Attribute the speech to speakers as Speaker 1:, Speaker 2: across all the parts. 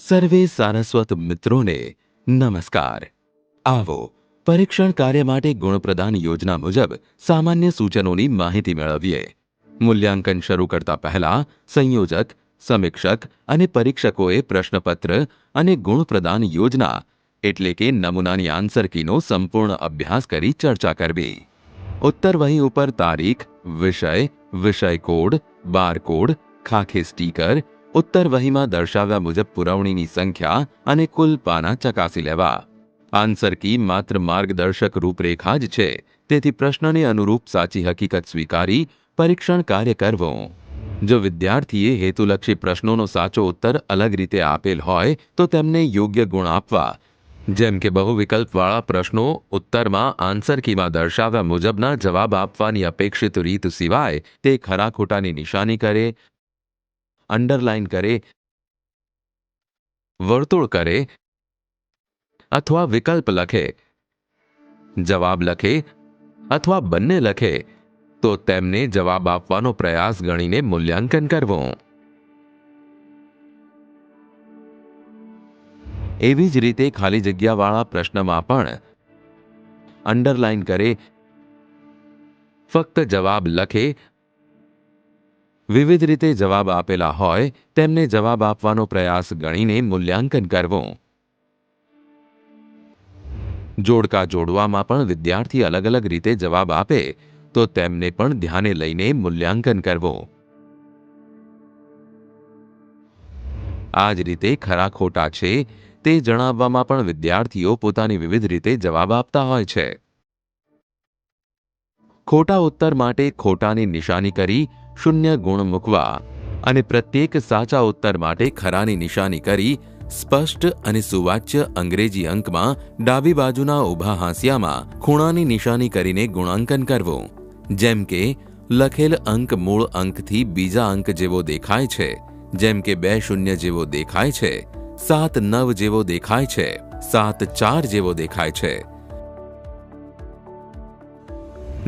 Speaker 1: સર્વે સારસ્વત મિત્રોને નમસ્કાર। આવો પરીક્ષણ કાર્ય માટે ગુણપ્રદાન યોજના મુજબ સામાન્ય સૂચનોની માહિતી મેળવીએ। મૂલ્યાંકન શરૂ કરતા પહેલા સંયોજક, સમીક્ષક અને પરીક્ષકોએ પ્રશ્નપત્ર અને ગુણપ્રદાન યોજના એટલે કે નમૂનાની આન્સર કીનો સંપૂર્ણ અભ્યાસ કરી ચર્ચા કરવી। ઉત્તર વહી ઉપર તારીખ, વિષય, વિષય કોડ, બાર કોડ, ખાખે સ્ટીકર, ઉત્તર વહીમાં દર્શાવ્યા મુજબ પુરવણીની સંખ્યા અને કુલ પાના ચકાસી લેવા। આન્સર કી માત્ર માર્ગદર્શક રૂપરેખા જ છે, તેથી પ્રશ્નને અનુરૂપ સાચી હકીકત સ્વીકારી પરીક્ષણ કાર્ય કરવું। જો વિદ્યાર્થીએ હેતુલક્ષી પ્રશ્નોનો સાચો ઉત્તર અલગ રીતે આપેલ હોય તો તેમને યોગ્ય ગુણ આપવા। જેમ કે બહુ વિકલ્પવાળા પ્રશ્નો ઉત્તરમાં આન્સર કીમાં દર્શાવ્યા મુજબના જવાબ આપવાની અપેક્ષિત રીત સિવાય તે ખરા ખોટાની નિશાની કરે, અંડરલાઇન કરે, વર્તુળ કરે અથવા વિકલ્પ લખે, જવાબ લખે અથવા બંને લખે તો તેમને જવાબ આપવાનો પ્રયાસ ગણીને મૂલ્યાંકન કરવું। એવી જ રીતે ખાલી જગ્યાવાળા પ્રશ્નમાં પણ અંડરલાઇન કરે, ફક્ત જવાબ લખે, વિવિધ રીતે જવાબ આપેલા હોય તેમને જવાબ આપવાનો પ્રયાસ ગણીને મૂલ્યાંકન કરવું। જોડકા જોડવામાં પણ વિદ્યાર્થી અલગ અલગ રીતે જવાબ આપે તો તેમને પણ ધ્યાને લઈને મૂલ્યાંકન કરવું। આ જ રીતે ખરા ખોટા છે તે જણાવવામાં પણ વિદ્યાર્થીઓ પોતાની વિવિધ રીતે જવાબ આપતા હોય છે। ખોટા ઉત્તર માટે ખોટાની નિશાની કરી શૂન્ય ગુણ મૂકવા અને પ્રત્યેક સાચા ઉત્તર માટે ખરાની નિશાની કરી સ્પષ્ટ અને સુવાચ્ય અંગ્રેજી અંકમાં ડાબી બાજુના ઊભા હાંસિયામાં ખૂણાની નિશાની કરીને ગુણાંકન કરવું। જેમ કે લખેલ અંક મૂળ અંકથી બીજા અંક જેવો દેખાય છે, જેમ કે 2 શૂન્ય જેવો દેખાય છે, 7 9 જેવો દેખાય છે, 7 4 જેવો દેખાય છે।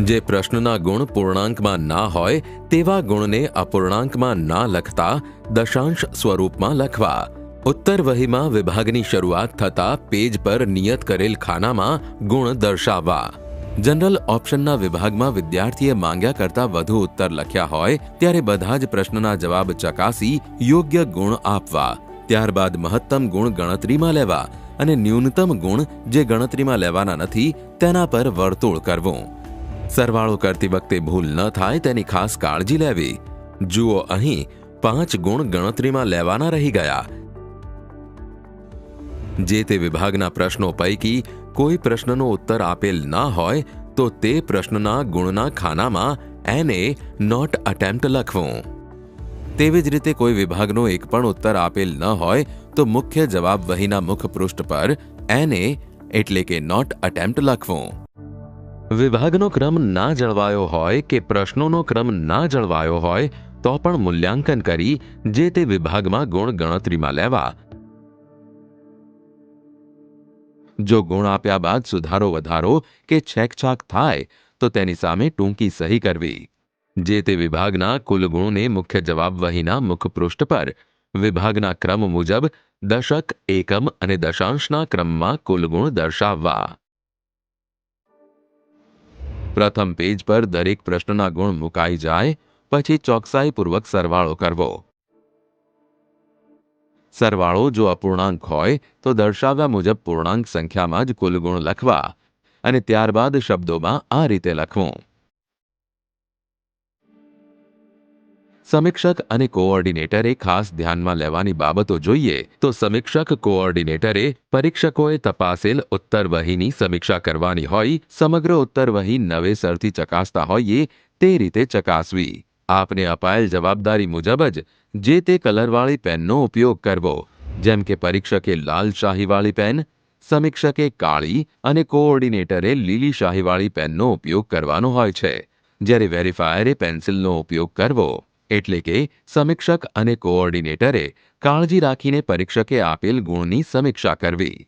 Speaker 1: જે પ્રશ્નના ગુણ પૂર્ણાંકમાં ના હોય તેવા ગુણને અપૂર્ણાંકમાં ના લખતા દશાંશ સ્વરૂપમાં લખવા। ઉત્તર વહીમાં વિભાગની શરૂઆત થતા પેજ પર નિયત કરેલ ખાનામાં ગુણ દર્શાવવા। જનરલ ઓપ્શનના વિભાગમાં વિદ્યાર્થીએ માંગ્યા કરતાં વધુ ઉત્તર લખ્યા હોય ત્યારે બધા જ પ્રશ્નના જવાબ ચકાસી યોગ્ય ગુણ આપવા। ત્યારબાદ મહત્તમ ગુણ ગણતરીમાં લેવા અને ન્યૂનતમ ગુણ જે ગણતરીમાં લેવાના નથી તેના પર વર્તુળ કરવું। સરવાળો કરતી વખતે ભૂલ ન થાય તેની ખાસ કાળજી લેવી। જુઓ અહીં 5 ગુણ ગણતરીમાં લેવાના રહી ગયા। જે તે વિભાગના પ્રશ્નો પૈકી કોઈ પ્રશ્નનો ઉત્તર આપેલ ના હોય તો તે પ્રશ્નના ગુણના ખાનામાં NA નોટ અટેમ્પ્ટ લખવું। તેવી જ રીતે કોઈ વિભાગનો એક પણ ઉત્તર આપેલ ન હોય તો મુખ્ય જવાબ વહીના મુખપૃષ્ઠ પર NA એટલે કે નોટ અટેમ્પ્ટ લખવું। વિભાગનો ક્રમ ના જળવાયો હોય કે પ્રશ્નોનો ક્રમ ના જળવાયો હોય તો પણ મૂલ્યાંકન કરી જે તે વિભાગમાં ગુણ ગણતરીમાં લેવા। જો ગુણ આપ્યા બાદ સુધારો વધારો કે છેકછાક થાય તો તેની સામે ટૂંકી સહી કરવી। જે તે વિભાગના કુલ ગુણને મુખ્ય જવાબ વહીના મુખપૃષ્ઠ પર વિભાગના ક્રમ મુજબ દશક, એકમ અને દશાંશના ક્રમમાં કુલ ગુણ દર્શાવવા। પ્રથમ પેજ પર દરેક પ્રશ્નના ગુણ મુકાઈ જાય પછી ચોકસાઈપૂર્વક સરવાળો કરવો। સરવાળો જો અપૂર્ણાંક હોય તો દર્શાવ્યા મુજબ પૂર્ણાંક સંખ્યામાં જ કુલ ગુણ લખવા અને ત્યારબાદ શબ્દોમાં આ રીતે લખવું। સમીક્ષક અને કોઓર્ડિનેટરે ખાસ ધ્યાનમાં લેવાની બાબતો જોઈએ તો સમીક્ષક કોઓર્ડિનેટરે પરીક્ષકોએ તપાસેલ ઉત્તર વહીની સમીક્ષા કરવાની હોય સમગ્ર ઉત્તર વહી નવેસરથી ચકાસતા હોઈએ તે રીતે ચકાસવી। આપને અપાયેલ જવાબદારી મુજબ જ જે તે કલરવાળી પેનનો ઉપયોગ કરવો। જેમ કે પરીક્ષકે લાલ શાહીવાળી પેન, સમીક્ષકે કાળી અને કોઓર્ડિનેટરે લીલી શાહીવાળી પેનનો ઉપયોગ કરવાનો હોય છે, જ્યારે વેરીફાયરે પેન્સિલનો ઉપયોગ કરવો। એટલે કે સમીક્ષક અને કોઓર્ડિનેટરે કાળજી રાખીને પરીક્ષકે આપેલ ગુણની સમીક્ષા કરવી।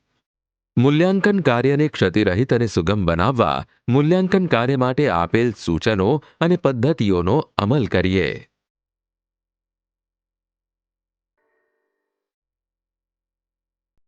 Speaker 1: મૂલ્યાંકન કાર્યને ક્ષતિરહિત અને સુગમ બનાવવા મૂલ્યાંકન કાર્ય માટે આપેલ સૂચનો અને પદ્ધતિઓનો અમલ કરીએ।